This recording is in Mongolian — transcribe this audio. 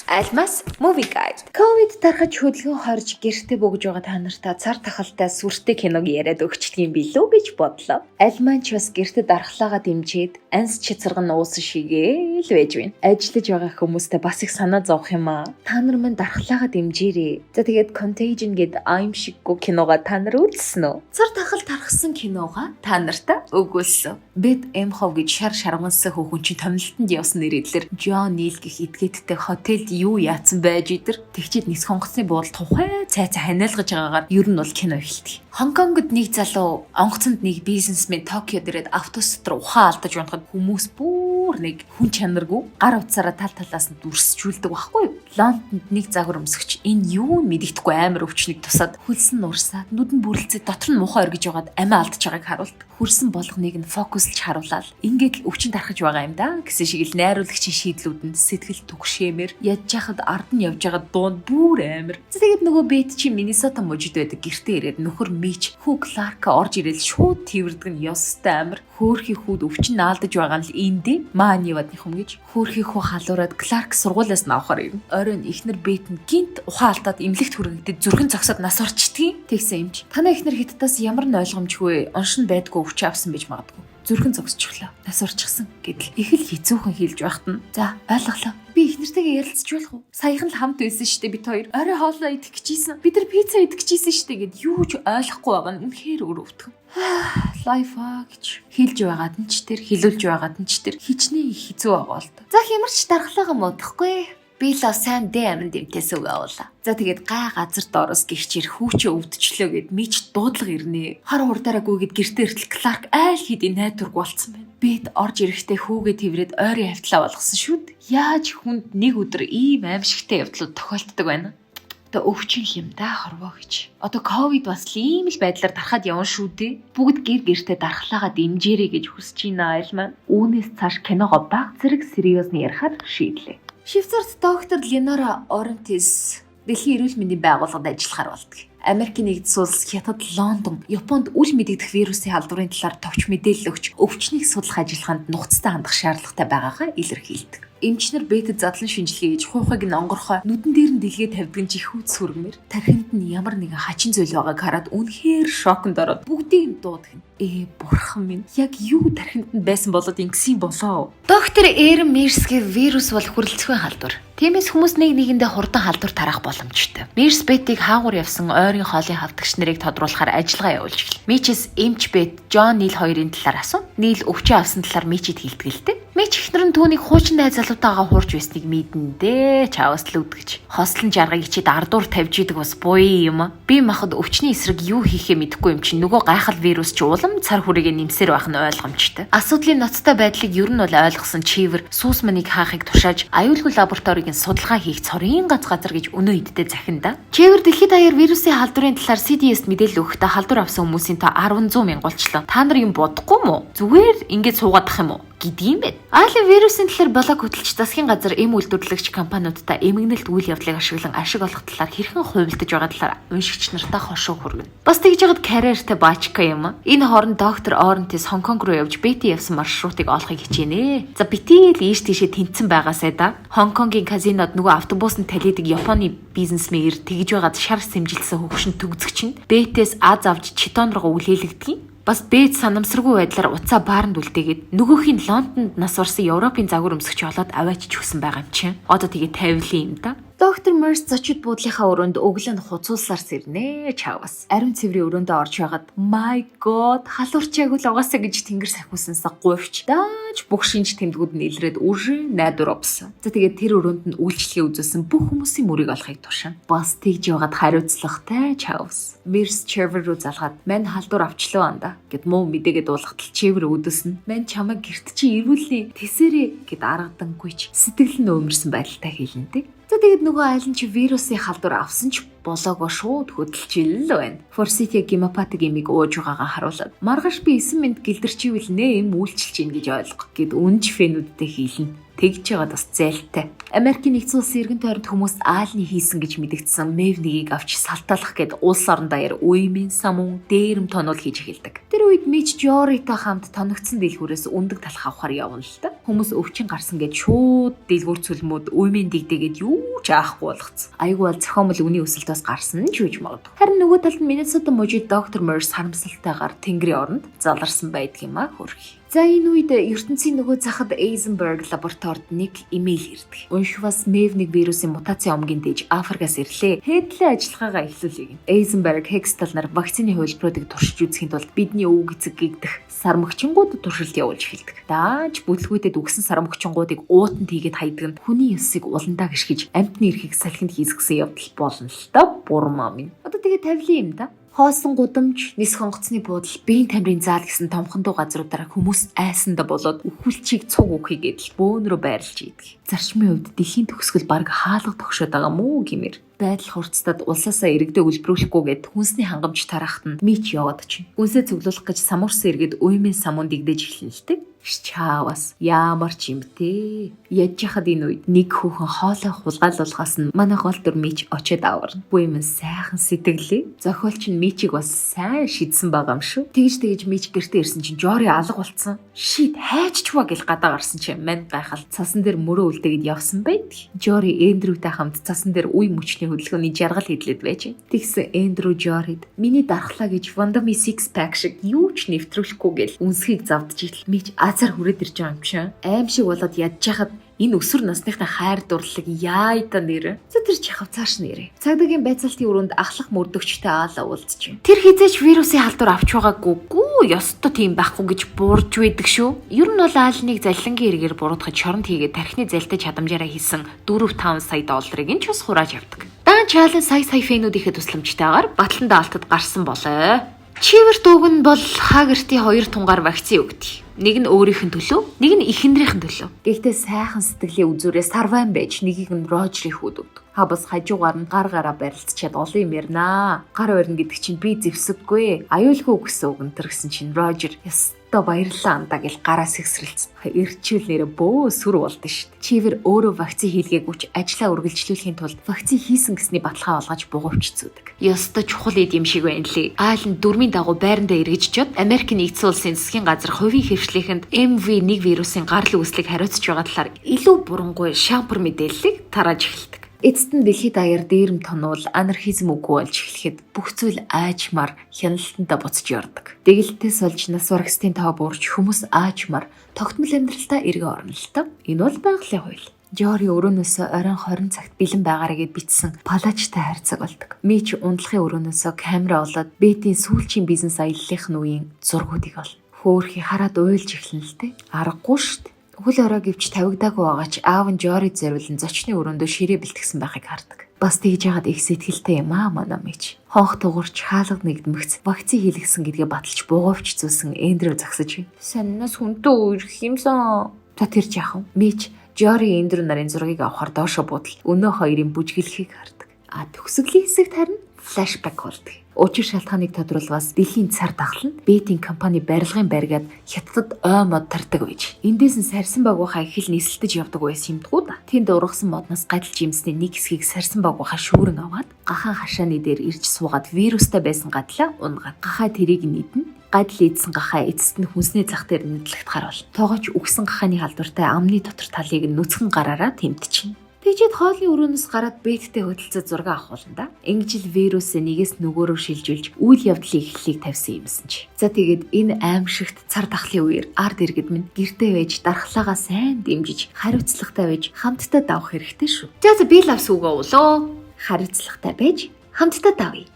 Альмас Movie Guide. Ковид тархаж хөдөлгөөн хорж гэртээ бөгж байгаа та нартаа цар тахалтай сүртэй киног яриад өгчдөг юм билүү гэж бодлоо. Альман ч бас гэртээ дархлаагаа дэмжиж анс чицэргэн нуусан шигээл байж байна. Ажиллаж байгаа хүмүүстээ бас их санаа зовх юм аа. Та нар минь дархлаагаа дэмжээрэй. За тэгээд Contagion гээд аимшиггүй киногоо та нар үзсэн үү? Цар тахал тархсан киногоо та нартаа өгүүлсэн. Бет Эмхов гэж шар шаргансан хүүхэн чинь томилтонд явсан нэрэлэр Джон Нил гэх этгээдтэй хотелд юу яатсан байж идэр тэгчээд нис хонгоцны буудал тухай цайцаа ханиалгаж байгаагаар ер нь бол кино эхэлдэг. Хонконгод нэг залуу онгоцонд нэг бизнесмен Токиод ирээд автобус дотор ухаан алдаж унахад хүмүүс бүр нэг хүн чанаргүй гар утсаараа тал талаас нь дүрсчүүлдэг байхгүй юу? Лондонд нэг загвар өмсгч энэ юу мэддэхгүй амар өвчнийг тусаад хөлсөн нуурсаад нүдэн бүрлцээ дотор нь муухай өргөж байгаад амиа алдаж байгааг харуулдаг. Хөрсөн болгоныг нь фокуслж харуулаад ингээд л өвчин тархаж байгаа юм да гэсэн шиг л найруулагчийн шийдлүүд нь сэтгэл түгшээмэр ядж яхад ард нь явж байгаа дунд бүр амар. Тэгээд нөгөө бет чи Миннесота мужид байдаг гэртээ ирээд нөхөр Мич хүү Кларка орж ирэл шууд тэрвэрдэг нь ёстой амар. Хөөхий хүүд өвчин наалдаж байгаа л эндээ мааны явадных юм гэж хөөхий хүү халуураад Кларк сургуулиас нь авахар юм. Оройн ихнэр бет нь гинт ухаан алдаад имлэгт хүрэгдэд зүрхэн зогсоод нас орчдгийг тэгсэн юм чи. Танай ихнэр хиттаас ямар нь ойлгомжгүй уншин байдгүй өвч авсан байж магадгүй. Зүрхэн зогсчихлоо. Нас орчихсан гэдэл их л хэцүүхэн хэлж байхад нь за ойлголоо. Би ихнэртэйгээ ярилцж болох уу? Саяхан л хамт байсан штэ бид хоёр. Орой хоолоо идэх гэжсэн. Бид нар пицца идэх гэжсэн штэ гэд юу ч ойлгохгүй байгаа нь үнэхээр өрөвдгөн. Лайфа гэж хэлж байгаад нь ч тэр хэлүүлж байгаад нь ч тэр хичнээн их хэцүү байгаа л та. За хямарч дархлаагаа муудахгүй. Би л сайн дэмэн дэмтээс өгөөлаа. За тэгээд гай газар доороос гихчээр хүүчээ өвдчлөө гэд мич дуудлага ирнэ. Хар хурдаараагүйгээд гэртээ иртэл Кларк айл хийдийн найдварг болцсон байна. Бит орж ирэхдээ хүүгээ тэрвэрэд ойрын хавтлаа болгосон шүү дээ. Яаж хүнд нэг өдөр ийм аимшигтай явдлууд тохиолддог байна? Одоо өвчин юм да хорвоо гэж. Одоо ковид бас ийм л байдлаар дарахад явна шүү дээ. Бүгд гэр гэртээ дархлаагаа дэмжээрэй гэж хүсэж байна айл маань. Үүнээс цааш киногоо баг зэрэг сериусны ярихад шийдлээ. Швейцарт доктор Ленора Орентис дэлхийн эрүүл мэндийн байгууллагад ажиллахаар болдог. Америкийн нэгдсэн улс, Хятад, Лондон, Японд үл мэдэгдэх вирусын халдварын талаар товч мэдээлэл өгч өвчнийг судлах ажиллагаанд нухацтай хандах шаардлагатай байгаагаа илэрхийлдэг. Эмчнэр бэтэд задлан шинжилгээ хийж хуухайг нь онгорхой нүдэн дээр нь дэлгээ тавьдаг нь чихүүд сүргмээр тархинд нь ямар нэгэн хачин зүйл байгааг хараад үнэхээр шоконд ороод бүгдийг нь дуудах. Бурхан минь яг юу тархинд нь байсан болоод ингэсэн болоо. Доктор Эрен Мирсгийн вирус бол хүрэлцэхүйн халдвар. Тиймээс хүмүүс нэг нэгэндээ хурдан халдвар тарах боломжтой. Мирс бетийг хаагур явсан ойрын хоолын хавдагч нарыг тодруулахаар ажиллагаа явуулж гэлээ. Мичс эмч бет Джон Нил хоёрын талаар асуу. Нил өвчөө авсан талаар Мичид хэлдэг л дээ. Мич ихнэр нь түүнийг хуучин найз залуутаагаа хуурж байсныг мэднэ дээ. Чаваас л үдгэж. Хослон жаргаг ичид ардуур тавьж идэг бас буй юм. Би махад өвчний эсрэг юу хийхээ мэдэхгүй юм чинь нөгөө гайхал вирус ч улам цар хүрэгээ нэмсээр байх нь ойлгомжтой. Асуудлын ноцтой байдлыг ер нь бол ойлгосон Чивэр сүүс манийг хаахыг тушааж аюулгүй лабораторийн судалгаа хийх цорын гац газар гэж өнөө иддээ захинда. Чивэр дэлхийд даяар вирусын халдварын талаар CDS-д мэдээлэл өгөхдөө халдвар авсан хүмүүсийн та 10-100 мянгалчлаа. Та нар юм бодохгүй мó? Зүгээр ингэж суугаадах юм уу? Гэдгийм бэ. Айлын вирусын талаар блог хөтлөгч засгийн газар эм үйлдвэрлэгч компаниудтай эмгэнэлт үйл явдлыг ашиглан ашиг олох талаар хэрхэн хувилдаж байгаа талаар уншигч нартай хошуу хүргэнэ. Бас тэгж яагаад карьертэй баачка юм. Энэ хооронд доктор Орентис Хонконг руу явж Бети явсан маршрутыг олохыг хичээнэ. За бити л ийш тийшээ тэнцсэн байгаасай да. Хонконгийн казинод нөгөө автобусанд талидаг Японы бизнесмээр тэгж байгаад шар сэмжилсэн хөвгшин төгзөгч нь Бетээс аз авч Читон руу үлээлэгдгийг. Бас бэд санамсаргүй байдлаар уцаа бааранд үлдээгээд нөгөөх нь Лондонд нас барсан Европын загвар өмсгч болоод аваачиж хүсэн байгаа юм чинь. Одоо тэгээ тавилын юм да. Доктор Мерс зочид буудлынхаа өрөөнд өглөөнд хуцуулсаар сэрнэ чавас. Ариун цэврийн өрөөндөө орж байгаад my god халуурчааг л угаасаа гэж тэнгэр сахиусансаа гуйвч дааж бүх шинж тэмдгүүд нь илрээд үржин найдвар овсон. За тэгээд тэр өрөөнд нь үйлчлэгээ үзүүлсэн бүх хүмүүсийн мөрийг олохыг тушаана. Бас тэгж байгаад хариуцлагатай чавс. Мерс Чевер руу залгаад мань халдвар авчлаа анда гэд муу мэдээгээ дуулахтал Чевер өдөөснө. Мань чамайг гэрт чи ирүүлнэ тэсэрээ гэд аргадангүйч сэтгэл нь өмөрсөн байдалтай хэлнэ. За тэгээд нөгөө айлын чи вирусын халдвар авсан ч болоогоо шууд хөдөлчихөл байна. Forsythia гемопатик эмийг ууж байгаагаа харуулад маргааш би 9 минут гэлдэрчивэл нэ эм үйлчилж гин гэж ойлго гэд үнж фенүүдтэй хийлнэ. Тэгж яваад бас зайлтай. Америкийн нэгдсэн улсын эргэн тойронд хүмүүс аалны хийсэн гэж мэдэгдсэн Мэвнигийг авч салтаалах гэд улс орон даяар уймын самун дээрэм тонол хийж эхэлдэг. Тэр үед Мич Жоритой хамт тоногдсон дэлгүүрээс өндөг талах авахар явна л та. Хүмүүс өвчин гарсан гэж шууд дэлгүүр цөлмөд уймын дигдэгээд юу ч аахгүй болгоцсон. Айгу бол зохиомл үний өсөлтөөс гарсан ч үж магадгүй. Харин нөгөө талд Миннесота мужид доктор Морс харамсалтайгаар тэнгэрийн оронд заларсан байдаг юм а хөрхи. За энэ үед ертөнцийн нөгөө захад Eisenberg лабораторид нэг имэйл ирдэг. Уншвас Мэвник вирусын мутацийн омгийн дэж Африкаас ирлээ. Хэдлээ ажиллагаагаа эхлүүлээ. Eisenberg Hextall нар вакцины хувилбаруудыг туршиж үзэхийн тулд бидний өвөг эцэг гэгдэх сармөгчингуудад туршилт явуулж эхэлдэг. Дааж бүтлгүүтэд үгсэн сармөгчингуудыг уутанд хийгээд хайдаг нь хүний ёсыг уландаа гიშгэж амьтны эрхийг салхинд хийсгсэн явдал болно л та бурмаа минь. Одоо тэгээ тавилын юм да. Хоосон гудамж, нис хонгоцны буудал, биеийн тамирын заал гэсэн томхон дуу газруудаараа хүмүүс айсанда болоод үхүүлчийг цуг үхийгээд л бөөнрөө байрлаж идэг. Зарчмын хувьд дэлхийн төгсгөл баг хаалга тогшоод байгаа мүү гэмээр. Байдал хурцтад улсаасаа иргэдээ үлбэрүүлэхгүйгээд хүнсний хангамж тарахт нь Мич яваад чинь. Хүнсээ цуглуулах гэж самуурсан иргэд уймын самуун дигдэж эхэлнэлтэй. Чаавас ямар ч юмтэй. Ядж хахад энэ үед нэг хүүхэн хоолой хулгайлуулахаас нь манай гол дүр Мич очиод аварна. Буймэн сайхан сэтгэлээ. Зохиолч нь Мичиг бас сайн шидсэн байгаа юм шүү. Тэгж Мич гэртээ ирсэн чинь Жори алга болцсон. Шид хайччваа гэл гадаа гарсан чинь манд гайхал цасан дээр мөрөө үлдээгээд явсан байдаг. Жори Эндрютэй хамт цасан дээр үе мөчний хөдөлгөөний жаргал хийлээд байж. Тэгсэн Эндрю Жорид миний дархлаа гэж Вандами Six Pack шиг юу ч нэвтрүүлэхгүй гэл үнсхийг завдж итл Мич азар хүрээд ирж байгаа юм чинь. Аим шиг болоод ядж хахад энэ өсвөр насныхны хайр дурлалыг яа та нэр. За тэр чихав цааш нэрээ. Цагдаагийн байцаалтын өрөөнд ахлах мөрдөгчтэй аалаа уулзчих. Тэр хизээч вирусын халдвар авч байгаагүй. Ёстой тийм байхгүй гэж буурж байдаг шүү. Ер нь бол аалныг заллангийн хэрэгээр буруутгаж шоронд хийгээд тархины залтай чадамжаараа хийсэн 4-5 сая долларыг нь ч бас хурааж авдаг. Дан чаалан сая фэнүүдийнхээ тусламжтайгаар Батлан даалтад гарсан болоо. Чивэр дүүг нь бол Хагертийн 2 тунгаар вакцины өгдөг. Нэг нь өөрийнх нь төлөө, нэг нь эхнэрийнх нь төлөө. Гэхдээ сайхан сэтгэлийн үзүүрээ Сарван байж нэгийг нь Рожерийн хүүд өгдөг. Хабас хажуугаар нь гараа барилцчаад олон юм ярнаа. Гар барина гэдэг чинь би зэвсэггүй. Аюулгүй гэсэн үг энэ гэсэн чинь Рожер ястаа баярлаа андаа гэл гараа сэгсрэлцэн. Ирчүүл нэрэ бөө сүр болдсон шүү дээ. Чивэр өөрөө вакцины хийлгээгүйч ажлаа үргэлжлүүлэхийн тулд вакцины хийсэн гэсний баталгаа олгож бугуувч зүүдэг. Ястаа чухал эд юм шиг байна лээ. Айл нь дөрмийн дагуу байрандаа эргэж чод Америк нэгдсэн улсын засгийн газар хувийн хэвшлийнхэнд MV1 вирусын гарал үүслийг хариуцж байгаа талаар илүү бурангуй шампур мэдээллийг тарааж эхэлдэг. Эцэст нь дэлхийд даяар дээрэм тонвол анархизм үгүй болж эхлэхэд бүх зүйл аажмаар хяналтандаа буцаж ярддаг. Дэглэлтээс олж нас барагчдын тоо буурч хүмүүс аажмаар тогтмол амьдралтаа эргэн орно л та. Энэ бол байгалийн хууль. Жори өрөөнөөсөө оройн 20 цагт бэлэн байгаарэ гэд бичсэн палачтай хайрцаг болдог. Мич ундлахын өрөөнөөсөө камера олоод Бетийн сүүлчийн бизнес аяллахын үеийн зургуудыг олно. Хөөхий хараад уйлж эхэлнэ л дээ. Аргагүй шүү дээ. Хөл орой гівч тавигдаагүй байгаач аав нь Жорид зориулан зочны өрөөндөө ширээ бэлтгэсэн байхыг хардаг. Бас тэгж яагаад их сэтгэлтэй юм аа манай Мич. Хонх тугарч хаалга нэгдмэгц вакцины хийлгэсэн гэдгээ баталж буугавч зүүсэн Эндрю загсаж байна. Саннаас хүнтэй үерх юмсан. За тэр жаахан Мич Жори Эндрю нарын зургийг авахар доошо буудал өнөө хоёрын бүжгэлхийг хардаг. Төгсгөлийн хэсэгт харин флашбек болдог. Учир шалтгааныг тодруулбаас дэлхийн цар тахал нь Бетийн компани барилгын баригаад хятадд ой мод тардаг байж. Эндээс нь сарсан багуухай их л нийслэлдэж явдаг байсан юм дгүү да. Тэнд ургасан модноос гадал жимсний нэг хэсгийг сарсан багуухай шүүрэн аваад гахаан хашааны дээр ирж суугаад вирустай байсан гадлаа унгаад гахаа тэрийг нийтнэ. Гадал ийдсэн гахаа эцэст нь хүнсний зах дээр нэтлэгдхаар бол. Тоогооч үгсэн гахааны халдвартай амны дотор талыг нь нүцгэн гараараа тэмтчихнэ. Тэгжээд хоолны өрөөнөөс гараад Беттэй хөдөлцөө зураг авахулна да. Ингэж л вирусээ нэгээс нөгөөрөө шилжүүлж үйл явдлын эхлэлийг тавьсан юмсан чи. За тэгээд энэ аимшигт цар тахлын үеэр ард иргэд минь гэртээ байж дархлаагаа сайн дэмжиж хариуцлагатай байж хамтдаа давах хэрэгтэй шүү. За би лавс үгээ уулоо. Хариуцлагатай байж хамтдаа давъя.